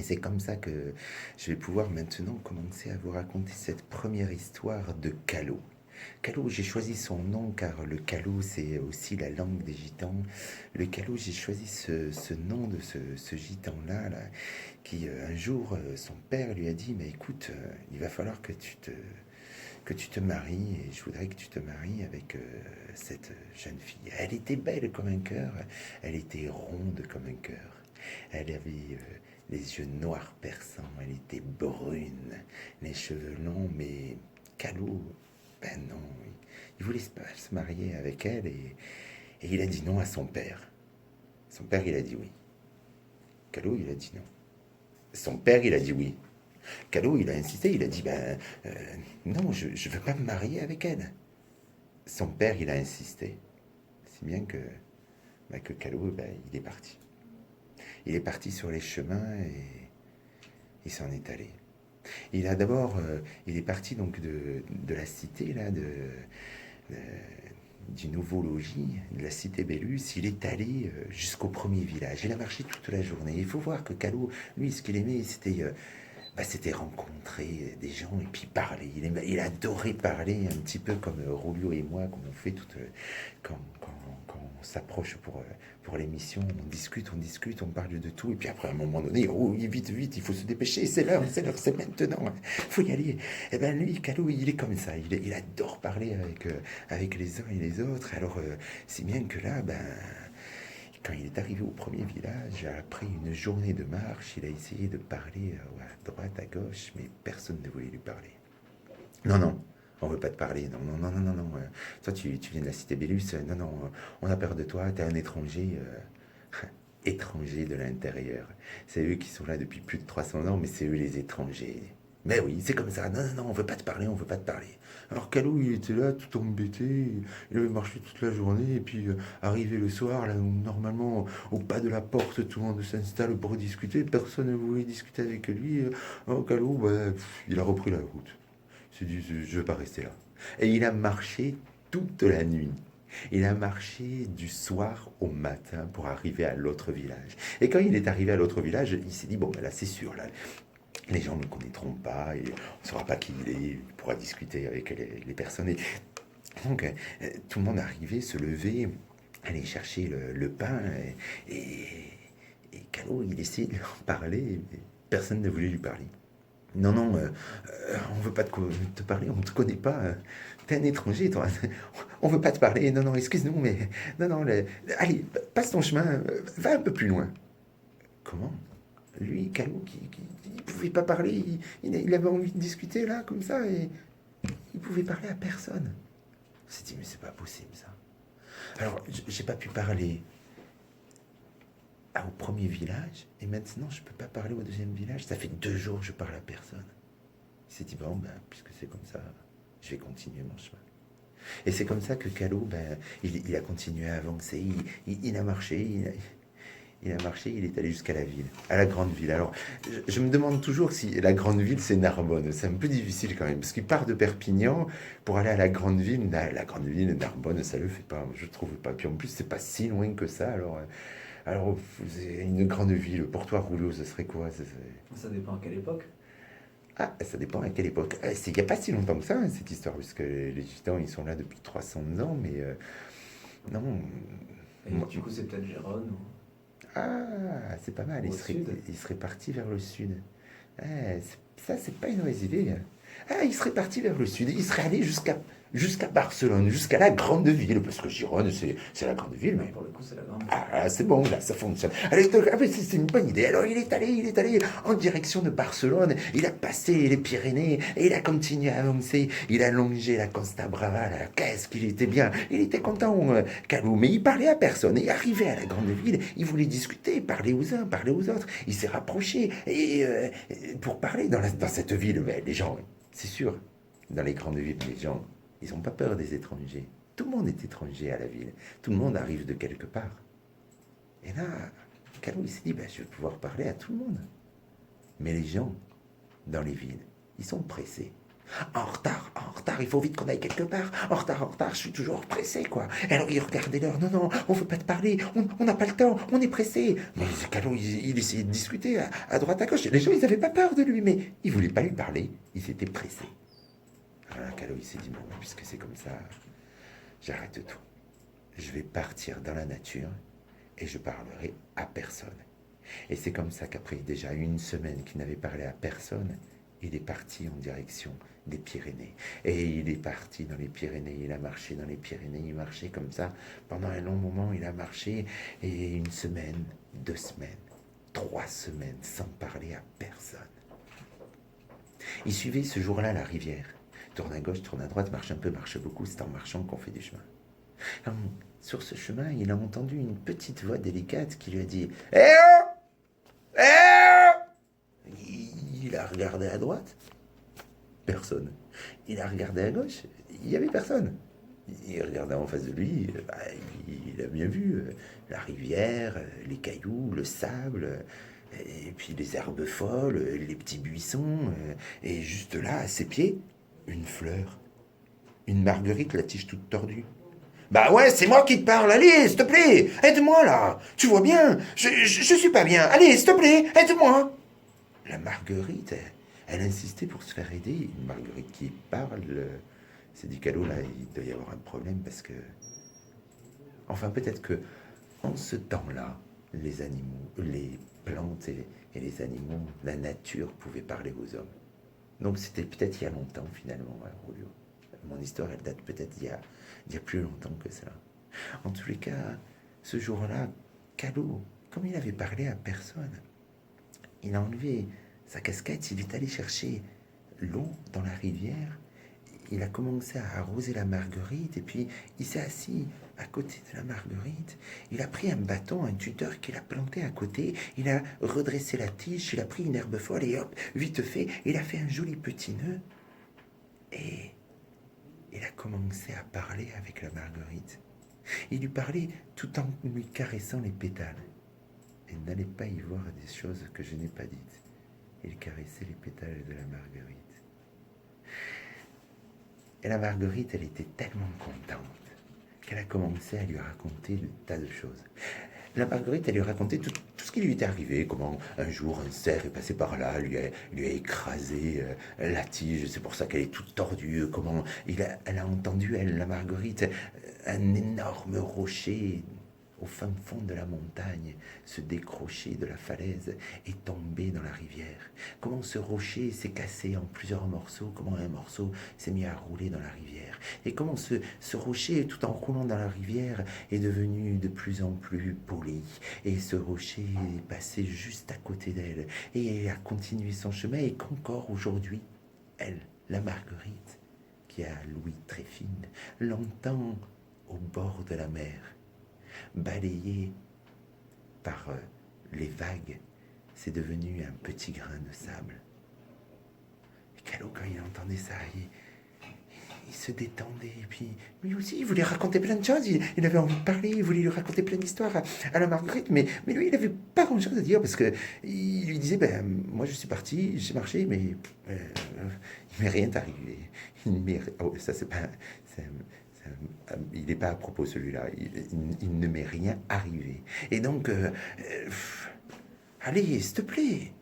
c'est comme ça que je vais pouvoir maintenant commencer à vous raconter cette première histoire de Calo. Calo, j'ai choisi son nom car le Calo, c'est aussi la langue des gitans. Le Calo, j'ai choisi ce nom de ce gitan-là, là, qui un jour, son père lui a dit, mais écoute, il va falloir que tu te maries et je voudrais que tu te maries avec cette jeune fille. Elle était belle comme un cœur, elle était ronde comme un cœur. Elle avait les yeux noirs perçants, elle était brune, les cheveux longs, mais Calou, ben non, il voulait pas se marier avec elle et il a dit non à son père. Son père, il a dit oui. Calou, il a dit non. Son père, il a dit oui. Calou, il a insisté, il a dit ben non, je ne veux pas me marier avec elle. Son père, il a insisté, si bien que, ben, que Calou, ben, il est parti. Il est parti sur les chemins et il s'en est allé. Il a d'abord, il est parti donc de la cité là, de- du nouveau logis, de la cité Bellus. Il est allé jusqu'au premier village. Il a marché toute la journée. Il faut voir que Calou, lui, ce qu'il aimait, c'était rencontrer des gens et puis parler. Il adorait parler un petit peu comme Rolio et moi, comme on fait quand on s'approche pour l'émission. On discute, on parle de tout. Et puis après, à un moment donné, oh, vite, vite, il faut se dépêcher. C'est l'heure, c'est maintenant. Il faut y aller. Et ben lui, Calou, il est comme ça. Il adore parler avec les uns et les autres. Alors, si bien que là, ben quand il est arrivé au premier village, après une journée de marche, il a essayé de parler à droite, à gauche, mais personne ne voulait lui parler. Non, non, on veut pas te parler. Non, non, non, non, non, non. Toi, tu viens de la cité Bellus. Non, non, on a peur de toi. T'es un étranger. Étrangers de l'intérieur. C'est eux qui sont là depuis plus de 300 ans, mais c'est eux les étrangers. Mais oui, c'est comme ça. Non, non, non, on veut pas te parler, on veut pas te parler. Alors Calou, il était là, tout embêté. Il avait marché toute la journée, et puis arrivé le soir, là où normalement, au pas de la porte, tout le monde s'installe pour discuter. Personne ne voulait discuter avec lui. Alors Calou, bah, il a repris la route. Il s'est dit, je vais pas rester là. Et il a marché toute la nuit. Il a marché du soir au matin pour arriver à l'autre village. Et quand il est arrivé à l'autre village, il s'est dit, bon, ben là, c'est sûr, là, les gens ne le connaîtront pas, et on ne saura pas qui il est, il pourra discuter avec les personnes. Et donc, tout le monde arrivait, se levait, aller chercher le pain, et Calo, il essayait de leur parler, mais personne ne voulait lui parler. Non, non, on veut pas te parler, on te connaît pas. T'es un étranger, toi. On veut pas te parler. Non, non, excuse-nous, mais non, non. Allez, passe ton chemin, va un peu plus loin. Comment? Lui, Calou, il pouvait pas parler. Il avait envie de discuter là, comme ça, et il pouvait parler à personne. On s'est dit, mais c'est pas possible ça. Alors, j'ai pas pu parler au premier village, et maintenant je peux pas parler au deuxième village. Ça fait 2 jours que je parle à personne. Il s'est dit, bon, ben, puisque c'est comme ça, je vais continuer mon chemin. Et c'est comme ça que Calo, ben, il a continué à avancer, il a marché, il a marché, il est allé jusqu'à la ville, à la grande ville. Alors, je me demande toujours si la grande ville, c'est Narbonne. C'est un peu difficile quand même, parce qu'il part de Perpignan pour aller à la grande ville. La grande ville, Narbonne, ça le fait pas, je trouve pas. Puis en plus, c'est pas si loin que ça. Alors une grande ville, pour toi, Rouleau, ce serait quoi? Ça dépend à quelle époque. Ah, ça dépend à quelle époque. Il n'y a pas si longtemps que ça, hein, cette histoire, puisque les Gitans, ils sont là depuis 300 ans, mais non. Et du coup, c'est peut-être Gérone ou, Ah, c'est pas mal, ou au sud. il serait parti vers le sud. Ça, c'est pas une mauvaise idée. Ah, il serait parti vers le sud, il serait allé jusqu'à Barcelone, jusqu'à la grande ville, parce que Gironde, c'est la grande ville, Ah, mais pour le coup, c'est la grande ville. ah, c'est bon, là, ça fonctionne. Allez, c'est une bonne idée. Alors, il est allé en direction de Barcelone. Il a passé les Pyrénées et il a continué à avancer. Il a longé la Costa Brava. Là. Qu'est-ce qu'il était bien. Il était content, Calou. Mais il parlait à personne. Et arrivé à la grande ville, il voulait discuter, parler aux uns, parler aux autres. Il s'est rapproché pour parler dans cette ville. Mais les gens, c'est sûr, dans les grandes villes, les gens, ils n'ont pas peur des étrangers. Tout le monde est étranger à la ville. Tout le monde arrive de quelque part. Et là, Calou, il s'est dit, ben, je vais pouvoir parler à tout le monde. Mais les gens, dans les villes, ils sont pressés. En retard, il faut vite qu'on aille quelque part. En retard, je suis toujours pressé, quoi. Et alors il regardait l'heure. Non, non, on veut pas te parler, on n'a pas le temps, on est pressé. Mais Calo, il essayait de discuter à droite, à gauche. Et les gens, ils avaient pas peur de lui, mais ils voulaient pas lui parler. Ils étaient pressés. Alors Calo, il s'est dit, bon, puisque c'est comme ça, j'arrête tout. Je vais partir dans la nature et je parlerai à personne. Et c'est comme ça qu'après déjà une semaine qu'il n'avait parlé à personne, il est parti en direction des Pyrénées. Et il est parti dans les Pyrénées, il a marché dans les Pyrénées, il marchait comme ça. Pendant un long moment, il a marché, et une semaine, 2 semaines, 3 semaines, sans parler à personne. Il suivait ce jour-là la rivière. Tourne à gauche, tourne à droite, marche un peu, marche beaucoup, c'est en marchant qu'on fait du chemin. Alors, sur ce chemin, il a entendu une petite voix délicate qui lui a dit « Eh oh! Eh oh !» Il a regardé à droite, personne. Il a regardé à gauche, il n'y avait personne. Il regardait en face de lui, il a bien vu la rivière, les cailloux, le sable, et puis les herbes folles, les petits buissons, et juste là, à ses pieds, une fleur. Une marguerite, la tige toute tordue. Bah ouais, c'est moi qui te parle, allez, s'il te plaît, aide-moi là, tu vois bien, je suis pas bien, allez, s'il te plaît, aide-moi. La marguerite, elle insistait pour se faire aider, une marguerite qui parle, c'est dit Calo, là, il doit y avoir un problème parce que... Enfin, peut-être que en ce temps-là, les animaux, les plantes et les animaux, la nature pouvait parler aux hommes. Donc c'était peut-être il y a longtemps finalement, Rolio. Mon histoire, elle date peut-être il y a plus longtemps que ça. En tous les cas, ce jour-là, Calo, comme il avait parlé à personne, il a enlevé sa casquette, il est allé chercher l'eau dans la rivière, il a commencé à arroser la marguerite, et puis il s'est assis à côté de la marguerite, il a pris un bâton, un tuteur qu'il a planté à côté, il a redressé la tige, il a pris une herbe folle, et hop, vite fait, il a fait un joli petit nœud, et il a commencé à parler avec la marguerite. Il lui parlait tout en lui caressant les pétales. Et n'allez pas y voir des choses que je n'ai pas dites. Il caressait les pétales de la marguerite. Et la marguerite, elle était tellement contente qu'elle a commencé à lui raconter de tas de choses. La marguerite, elle lui racontait tout ce qui lui était arrivé, comment un jour un cerf est passé par là, lui a écrasé la tige, c'est pour ça qu'elle est toute tordue, comment elle a entendu, elle, la marguerite, un énorme rocher au fin fond de la montagne, se décrocher de la falaise et tomber dans la rivière. Comment ce rocher s'est cassé en plusieurs morceaux, comment un morceau s'est mis à rouler dans la rivière. Et comment ce rocher, tout en roulant dans la rivière, est devenu de plus en plus poli. Et ce rocher est passé juste à côté d'elle et a continué son chemin, et qu'encore aujourd'hui, elle, la marguerite, qui a l'ouïe très fine, l'entend au bord de la mer, balayé par les vagues, c'est devenu un petit grain de sable. Et Calo, quand il entendait ça, il se détendait, et puis lui aussi, il voulait raconter plein de choses, il avait envie de parler, il voulait lui raconter plein d'histoires à la Marguerite, mais lui, il n'avait pas grand-chose à dire, parce que il lui disait, ben, moi je suis parti, j'ai marché, mais il m'est rien arrivé. Oh, ça c'est pas... il n'est pas à propos celui-là, il ne m'est rien arrivé. Et donc, allez, s'il te plaît,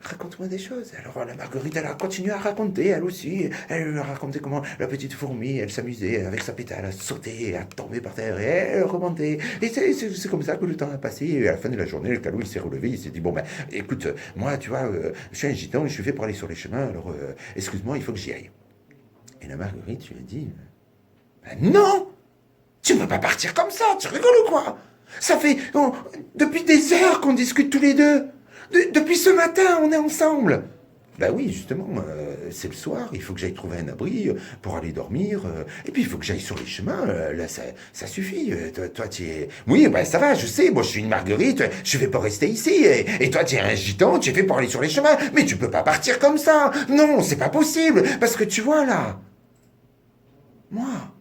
raconte-moi des choses. Alors la Marguerite, elle a continué à raconter, elle aussi. Elle a raconté comment la petite fourmi, elle s'amusait avec sa pétale à sauter, à tomber par terre, et elle remontait. Et c'est comme ça que le temps a passé. Et à la fin de la journée, le Calo, il s'est relevé, il s'est dit, bon ben, écoute, moi, tu vois, je suis un gitan, je suis fait pour aller sur les chemins, alors, excuse-moi, il faut que j'y aille. Et la Marguerite lui a dit, ben non, tu ne peux pas partir comme ça, tu rigoles ou quoi? Ça fait depuis des heures qu'on discute tous les deux. Depuis ce matin, on est ensemble. Ben oui, justement, c'est le soir, il faut que j'aille trouver un abri pour aller dormir, et puis il faut que j'aille sur les chemins, là ça suffit, toi tu es... Oui, ben ça va, je sais, moi je suis une Marguerite, je vais pas rester ici, et toi tu es un gitan, tu es fait pour aller sur les chemins, mais tu peux pas partir comme ça, non, c'est pas possible, parce que tu vois là, moi,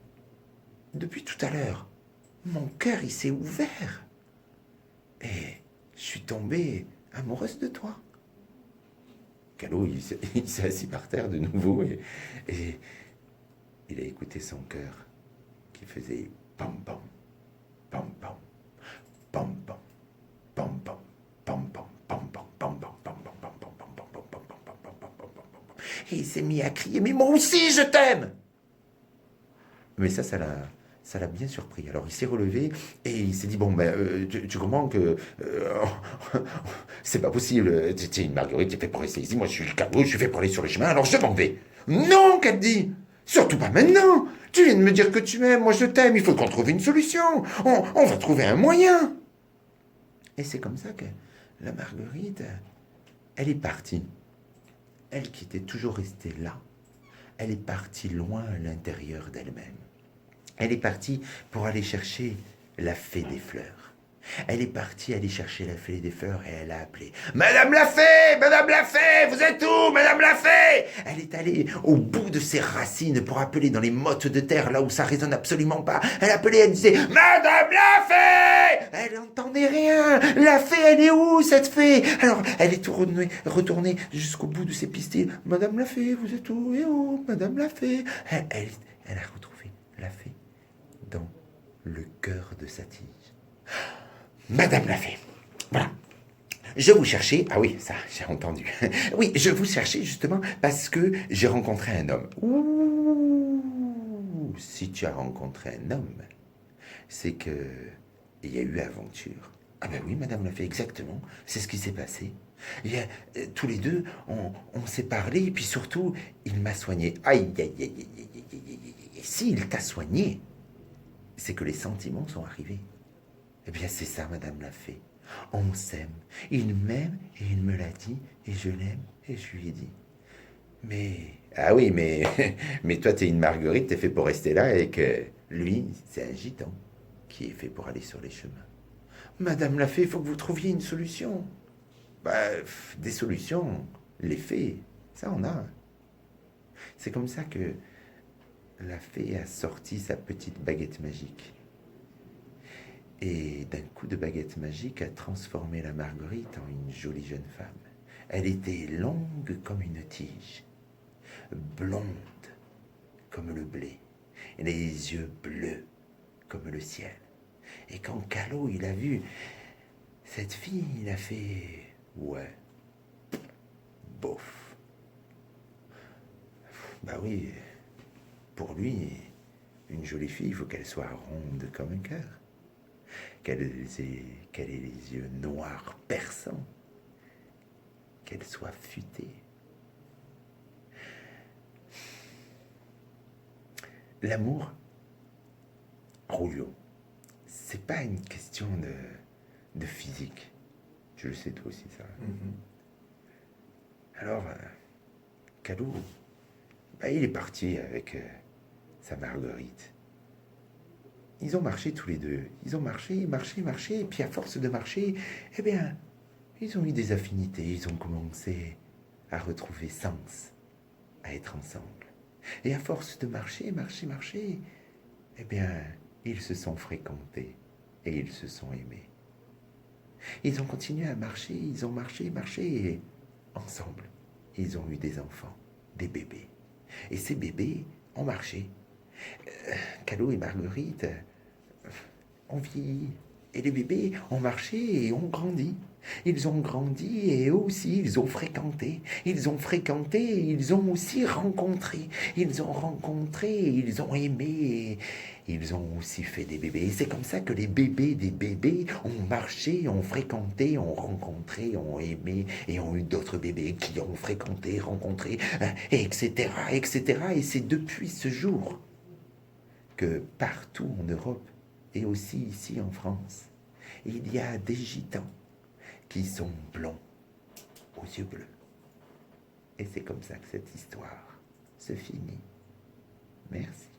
depuis tout à l'heure, mon cœur il s'est ouvert, et je suis tombée amoureuse de toi. Callot, il s'est assis par terre de nouveau et il a écouté son cœur qui faisait pam pam, pam pam, pam pam, pam pam, pam pam, pam pam, pam pam, pam pam, pam pam, pam pam, pam pam, pam pam, pam pam, pam pam, pam pam. Et il s'est mis à crier, mais moi aussi je t'aime. Mais ça l'a bien surpris. Alors il s'est relevé et il s'est dit, bon, ben, tu comprends que c'est pas possible. Tu es une Marguerite, tu es fait pour rester ici. Moi, je suis le Callot, je suis fait pour aller sur les chemins, alors je m'en vais. Non, qu'elle dit. Surtout pas maintenant. Tu viens de me dire que tu m'aimes, moi je t'aime, il faut qu'on trouve une solution. On va trouver un moyen. Et c'est comme ça que la Marguerite, elle est partie. Elle qui était toujours restée là, elle est partie loin à l'intérieur d'elle-même. Elle est partie pour aller chercher la fée des fleurs. Elle est partie aller chercher la fée des fleurs et elle a appelé « Madame la fée, vous êtes où, Madame la fée ?» Elle est allée au bout de ses racines pour appeler dans les mottes de terre, là où ça résonne absolument pas. Elle appelait, elle disait « Madame la fée !» Elle n'entendait rien. La fée, elle est où, cette fée? Alors, elle est retournée jusqu'au bout de ses pistils. « Madame la fée, vous êtes où? Et où, Madame la fée ?» Elle a retrouvé la fée dans le cœur de sa tige. Madame la fée, voilà. Je vous cherchais, ah oui, ça, j'ai entendu. Oui, je vous cherchais justement parce que j'ai rencontré un homme. Ouh, si tu as rencontré un homme, c'est que il y a eu aventure. Ah ben oui, Madame la fée, exactement. C'est ce qui s'est passé. Tous les deux, on s'est parlé et puis surtout, il m'a soigné. Aïe, aïe, aïe, aïe, aïe, aïe, aïe, aïe. S'il t'a soigné, c'est que les sentiments sont arrivés. Eh bien, c'est ça, Madame la fée. On s'aime. Il m'aime et il me l'a dit et je l'aime et je lui ai dit. Mais ah oui, mais toi, t'es une Marguerite, t'es fait pour rester là et que lui, c'est un gitan qui est fait pour aller sur les chemins. Madame la fée, il faut que vous trouviez une solution. Bah, des solutions, les fées, ça on a. C'est comme ça que la fée a sorti sa petite baguette magique. Et d'un coup de baguette magique a transformé la Marguerite en une jolie jeune femme. Elle était longue comme une tige, blonde comme le blé, et les yeux bleus comme le ciel. Et quand Callot, il a vu cette fille, il a fait « ouais, bof ». Bah oui, pour lui, une jolie fille, il faut qu'elle soit ronde comme un cœur. Qu'elle ait les yeux noirs perçants, qu'elle soit futée. L'amour, Rouillon, c'est pas une question de physique. Tu le sais toi aussi, ça. Alors, Callot, bah, il est parti avec sa Marguerite. Ils ont marché tous les deux. Ils ont marché, et puis à force de marcher, eh bien, ils ont eu des affinités. Ils ont commencé à retrouver sens, à être ensemble. Et à force de marcher, eh bien, ils se sont fréquentés et ils se sont aimés. Ils ont continué à marcher, ils ont marché, et ensemble, ils ont eu des enfants, des bébés. Et ces bébés ont marché. Callot et Marguerite ont vieilli. Et les bébés ont marché et ont grandi. Ils ont grandi et eux aussi, ils ont fréquenté. Ils ont fréquenté et ils ont aussi rencontré. Ils ont rencontré et ils ont aimé et ils ont aussi fait des bébés. Et c'est comme ça que les bébés des bébés ont marché, ont fréquenté, ont rencontré, ont aimé et ont eu d'autres bébés qui ont fréquenté, rencontré, etc., etc. Et c'est depuis ce jour que partout en Europe et aussi ici en France, il y a des gitans qui sont blonds aux yeux bleus. Et c'est comme ça que cette histoire se finit. Merci.